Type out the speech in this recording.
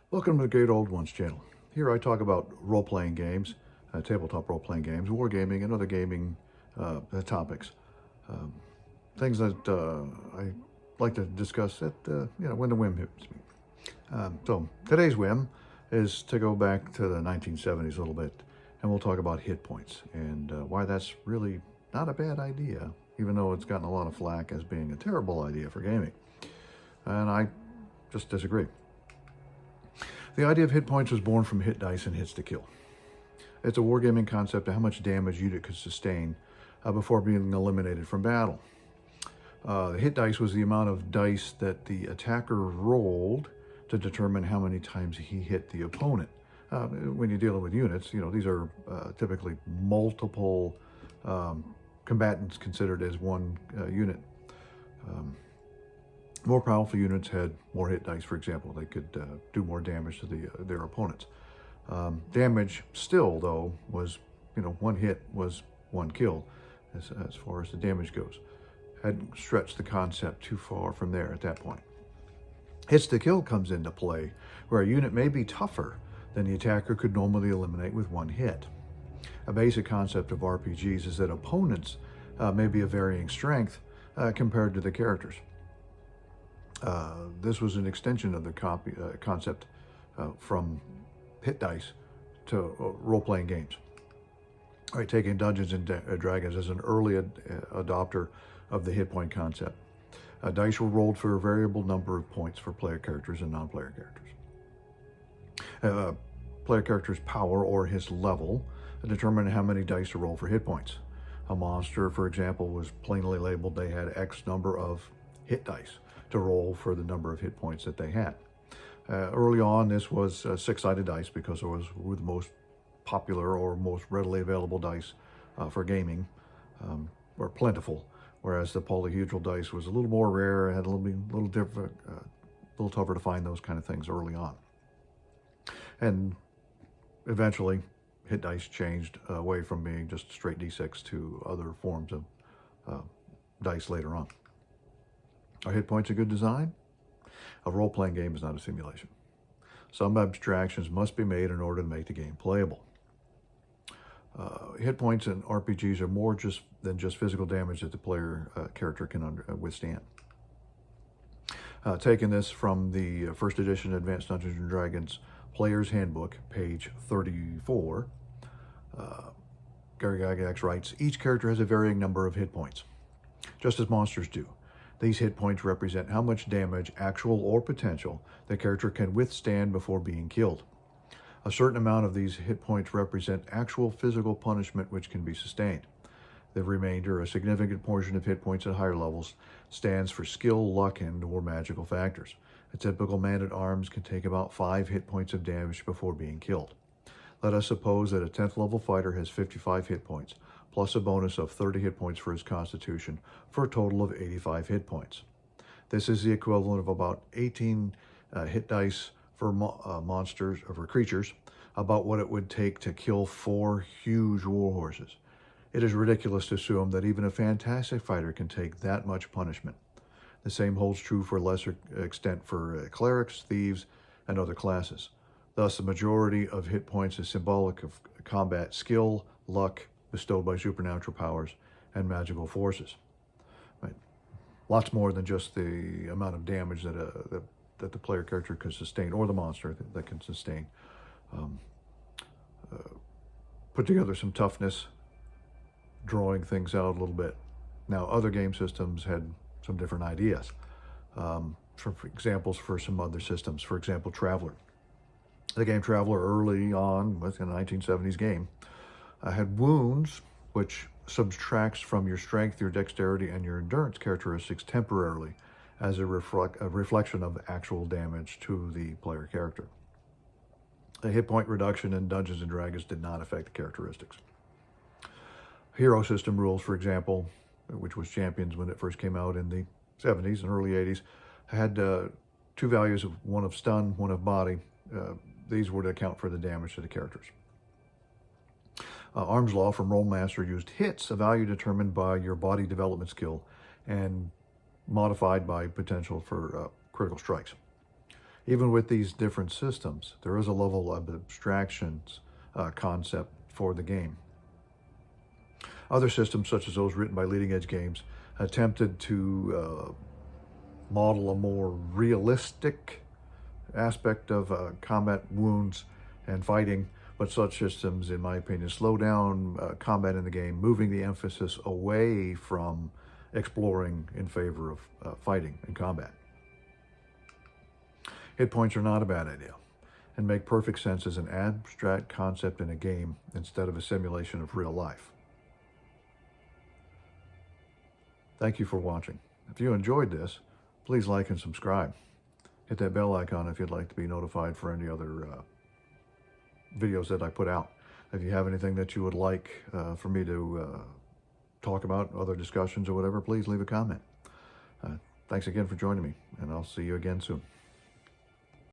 Welcome to the Great Old Ones channel. Here I talk about role-playing games, tabletop role-playing games, wargaming, and other gaming topics. Um, Things that I like to discuss at, when the whim hits me. So today's whim is to go back to the 1970s a little bit, and we'll talk about hit points and why that's really not a bad idea, even though it's gotten a lot of flack as being a terrible idea for gaming. And I just disagree. The idea of hit points was born from hit dice and hits to kill. It's a wargaming concept of how much damage a unit could sustain before being eliminated from battle. The hit dice was the amount of dice that the attacker rolled to determine how many times he hit the opponent. When you're dealing with units, these are typically multiple combatants considered as one unit. More powerful units had more hit dice, for example. They could do more damage to their opponents. Damage still, though, was, one hit was one kill as far as the damage goes. Hadn't stretched the concept too far from there at that point. Hits to kill comes into play, where a unit may be tougher than the attacker could normally eliminate with one hit. A basic concept of RPGs is that opponents may be of varying strength compared to the characters. This was an extension of the concept from hit dice to role-playing games. All right, taking Dungeons and Dragons as an early adopter of the hit point concept. Dice were rolled for a variable number of points for player characters and non-player characters. Player character's power or his level determined how many dice to roll for hit points. A monster, for example, was plainly labeled they had X number of hit dice to roll for the number of hit points that they had. Early on, this was six-sided dice because it was the most popular or most readily available dice for gaming, or plentiful, whereas the polyhedral dice was a little more rare, had a little different, a little tougher to find those kind of things early on. And eventually, hit dice changed away from being just straight D6 to other forms of dice later on. Are hit points a good design? A role-playing game is not a simulation. Some abstractions must be made in order to make the game playable. Hit points in RPGs are more than just physical damage that the player character can withstand. Taking this from the first edition Advanced Dungeons & Dragons Player's Handbook, page 34, Gary Gygax writes, each character has a varying number of hit points, just as monsters do. These hit points represent how much damage, actual or potential, the character can withstand before being killed. A certain amount of these hit points represent actual physical punishment which can be sustained. The remainder, a significant portion of hit points at higher levels, stands for skill, luck, and or magical factors. A typical man-at-arms can take about 5 hit points of damage before being killed. Let us suppose that a 10th level fighter has 55 hit points, plus a bonus of 30 hit points for his constitution, for a total of 85 hit points. This is the equivalent of about 18 hit dice for monsters or for creatures, about what it would take to kill 4 huge war horses. It is ridiculous to assume that even a fantastic fighter can take that much punishment. The same holds true for a lesser extent for clerics, thieves, and other classes. Thus, the majority of hit points is symbolic of combat skill, luck, bestowed by supernatural powers and magical forces. Right. Lots more than just the amount of damage that the player character can sustain, or the monster that can sustain. Put together some toughness, drawing things out a little bit. Now, other game systems had some different ideas. For examples for some other systems, for example, Traveller. The game Traveller early on, within a 1970s game, had wounds, which subtracts from your strength, your dexterity, and your endurance characteristics temporarily as a reflection of actual damage to the player character. The hit point reduction in Dungeons & Dragons did not affect the characteristics. Hero system rules, for example, which was Champions when it first came out in the 70s and early 80s, had 2 values, of one of stun, one of body. These were to account for the damage to the characters. Arms Law from Rolemaster used hits, a value determined by your body development skill and modified by potential for critical strikes. Even with these different systems, there is a level of abstractions concept for the game. Other systems, such as those written by Leading Edge Games, attempted to model a more realistic aspect of combat wounds and fighting, but such systems, in my opinion, slow down combat in the game, moving the emphasis away from exploring in favor of fighting and combat. Hit points are not a bad idea and make perfect sense as an abstract concept in a game instead of a simulation of real life. Thank you for watching. If you enjoyed this, please like and subscribe. Hit that bell icon if you'd like to be notified for any other videos that I put out. If you have anything that you would like for me to talk about, other discussions or whatever, please leave a comment. Thanks again for joining me, and I'll see you again soon.